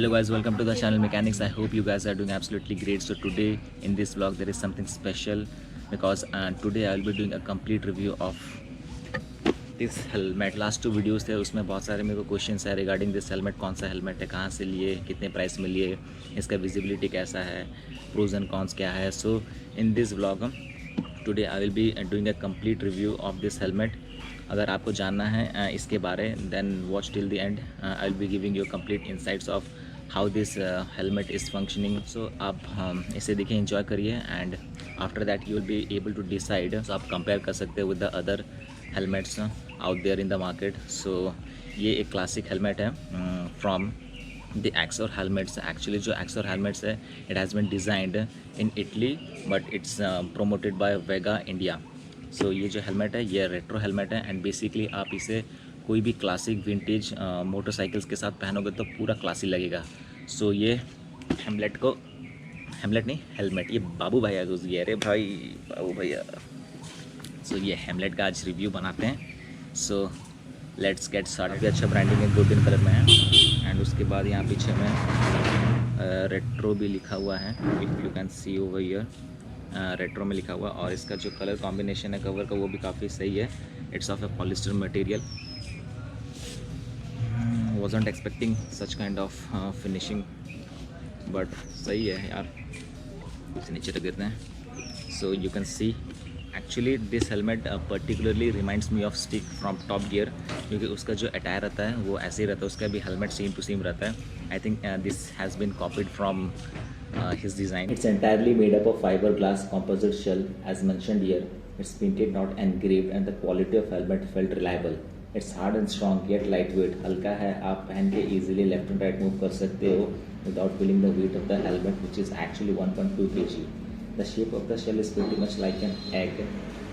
Hello guys, welcome to the channel Mechanics. I hope you guys are doing absolutely great. So today in this vlog there is something special because today I will be doing a complete review of this helmet. Last two videos थे उसमें बहुत सारे मेरे को questions है regarding this helmet. कौन सा helmet है, कहाँ से लिए, कितने प्राइस में लिए, इसका विजिबिलिटी कैसा है, प्रोज एंड कॉन्स क्या है. So in this vlog today I will be doing a complete review of this helmet. अगर आपको जानना है इसके बारे then watch till the end. I will be giving you complete insights of how this helmet is functioning. So आप इसे देखिए, enjoy करिए and after that you will be able to decide. So आप कंपेयर कर सकते हैं with the other helmets out there in the market. So ये एक क्लासिक हेलमेट है from the Axor helmets. Actually जो एक्सोर हेलमेट्स है it has been designed in Italy but it's promoted by Vega India. So ये जो helmet है ये retro helmet है एंड बेसिकली आप इसे कोई भी क्लासिक विंटेज मोटरसाइकिल्स के साथ पहनोगे तो पूरा क्लासी लगेगा. सो ये हेलमेट नहीं हेलमेट, ये बाबू भैया को दिया. अरे भाई बाबू भैया. सो ये हेलमेट का आज रिव्यू बनाते हैं. So let's get start. भी अच्छा ब्रांडिंग है, गोल्डन कलर में है एंड उसके बाद यहाँ पीछे में रेट्रो भी लिखा हुआ है. If you can see over here retro में लिखा हुआ. और इसका जो कलर कॉम्बिनेशन है कवर का वो भी काफ़ी सही है. It's of A polyester material. wasn't expecting such kind of finishing but सही है यार. इसे नीचे रख देते हैं. So you can see actually this helmet particularly reminds me of Stick from Top Gear क्योंकि उसका जो अटायर रहता है वो ऐसे ही रहता है. उसका भी हेलमेट सेम टू सेम रहता है. I think this has been copied from his design. It's entirely made up of fiberglass composite shell as mentioned here. It's painted not engraved and the quality of helmet felt reliable. It's hard and strong yet lightweight. हल्का है, आप पहन के easily left and right move कर सकते हो without feeling the weight of the helmet which is actually 1.2 kg. The shape of the shell is pretty much like an egg.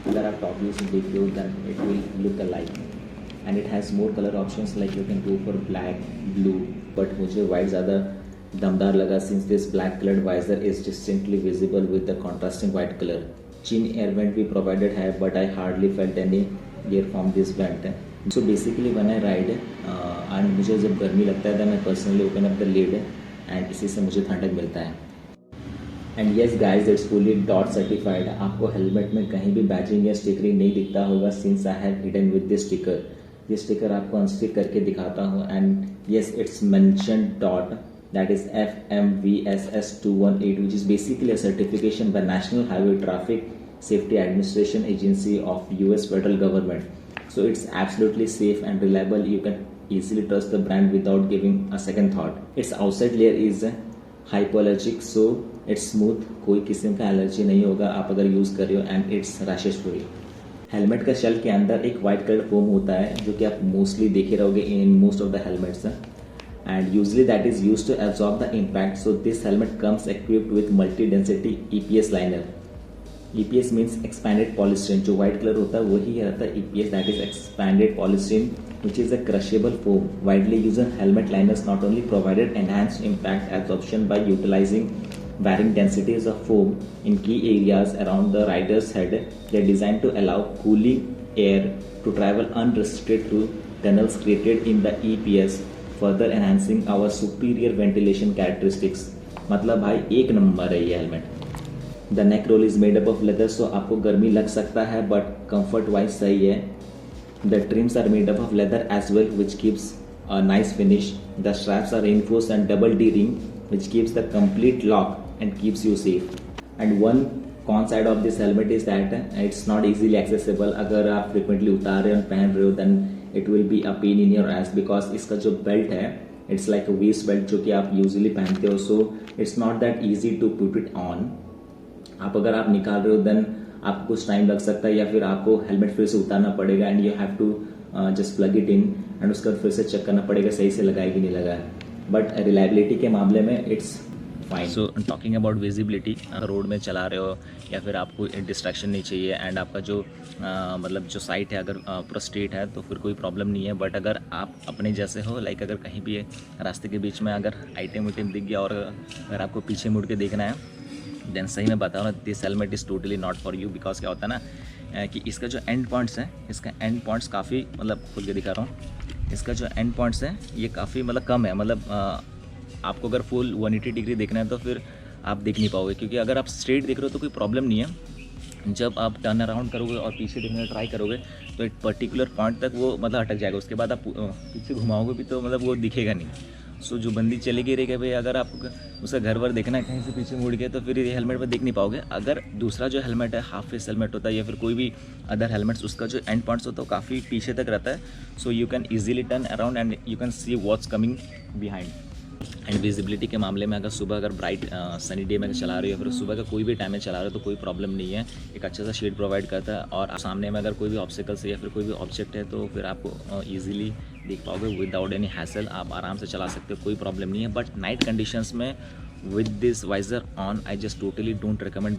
अगर आप top view से देखो then it will look alike. And it has more color options like you can go for black, blue. But मुझे white ज़्यादा दमदार लगा since this black colored visor is distinctly visible with the contrasting white color. Chin air vent भी provided है but I hardly felt any air from this vent. So basically when I ride and मुझे जब गर्मी लगता है तो मैं personally open up the lid and इसी से मुझे ठंडक मिलता है. And yes guys it's fully DOT certified. आपको हेलमेट में कहीं भी बैजिंग या स्टिकरिंग नहीं दिखता होगा since I have hidden with this sticker. ये स्टिकर आपको अनस्टिक करके दिखाता हूँ and yes it's mention dot that is FMVSS 218 which is basically a certification by National Highway Traffic Safety Administration Agency of US federal government. So it's absolutely safe and reliable. You can easily trust the brand without giving a second thought. Its outside layer is hypoallergic, so it's smooth. कोई किस्म का allergy नहीं होगा आप अगर use कर रहे हो and it's rashes free. Helmet का शेल के अंदर एक वाइट कलर फोम होता है जो कि आप मोस्टली देखे रहोगे in most of the helmets and usually that is used to absorb the impact. So this helmet comes equipped with multi-density EPS liner. EPS means expanded polystyrene. जो white color होता है वही रहता है EPS, that is expanded polystyrene, which is a crushable foam. Widely used helmet liners not only provided enhanced impact absorption by utilizing varying densities of foam in key areas around the rider's head, they are designed to allow cooling air to travel unrestricted through tunnels created in the EPS. Further enhancing our superior ventilation characteristics. मतलब भाई एक number है ये helmet. The neck roll is made up of leather. So आपको गर्मी लग सकता है बट कंफर्ट वाइज सही है. The trims are made up of leather as well which keeps a nice finish. The straps are reinforce and double D ring which keeps the complete lock and keeps you safe. And one con side of this helmet is that it's not easily accessible. अगर आप frequently उतार रहे हो पहन रहे हो then it will be a pain in your ass because इसका जो बेल्ट है it's like a waist belt जो कि आप यूजुअली पहनते हो. So it's not that easy to put it on. आप अगर आप निकाल रहे हो देन आपको कुछ टाइम लग सकता है या फिर आपको हेलमेट फिर से उतारना पड़ेगा and you have to just plug it in एंड उसके बाद फिर से चेक करना पड़ेगा सही से लगा है कि नहीं लगा है. बट रिलायबिलिटी के मामले में it's fine. So talking about visibility, road में चला रहे हो या फिर आपको डिस्ट्रैक्शन नहीं चाहिए एंड आपका जो मतलब जो साइट है अगर पूरा स्ट्रेट है तो फिर कोई प्रॉब्लम नहीं है. बट अगर आप अपने जैसे हो लाइक अगर कहीं भी रास्ते के बीच में अगर आइटम वाइटम दिख गया और अगर आपको पीछे मुड़ के देखना है देन सही में बताओ ना this helmet is totally not for you. Because क्या होता है ना कि इसका जो एंड पॉइंट्स है इसका एंड पॉइंट्स काफ़ी मतलब खुल के दिखा रहा हूँ. इसका जो एंड पॉइंट्स है ये काफ़ी मतलब कम है. मतलब आपको अगर फुल 180 डिग्री देखना है तो फिर आप देख नहीं पाओगे, क्योंकि अगर आप स्ट्रेट देख रहे हो तो कोई प्रॉब्लम नहीं है। जब आप टर्न अराउंड करोगे और पीछे देखने का ट्राई करोगे तो एक पर्टिकुलर पॉइंट तक वो मतलब अटक जाएगा, उसके बाद आप पीछे घुमाओगे भी तो मतलब वो दिखेगा नहीं। सो जो बंदी चलेगी रही कि भाई अगर आपको उसका घर वर देखना है कहीं से पीछे मुड़ के, तो फिर ये हेलमेट पर देख नहीं पाओगे। अगर दूसरा जो हेलमेट है हाफ फेस हेलमेट होता है या फिर कोई भी अदर हेलमेट्स, उसका जो एंड पॉइंट्स होता है वो काफ़ी पीछे तक रहता है। So you can easily turn around and you can see what's coming behind. And visibility के मामले में अगर सुबह अगर ब्राइट सनी डे में चला रहे हो या फिर सुबह का कोई भी टाइम में चला रहे हो तो कोई प्रॉब्लम नहीं है, एक अच्छा सा शेड प्रोवाइड करता है। और सामने में अगर कोई भी ऑब्स्टिकल्स है या फिर कोई भी ऑब्जेक्ट है तो फिर आपको ईजिली देख पाओगे विदाउट एनी हैसल, आप आराम से चला सकते हो, कोई प्रॉब्लम नहीं है। बट नाइट कंडीशंस में with this visor on I just totally don't recommend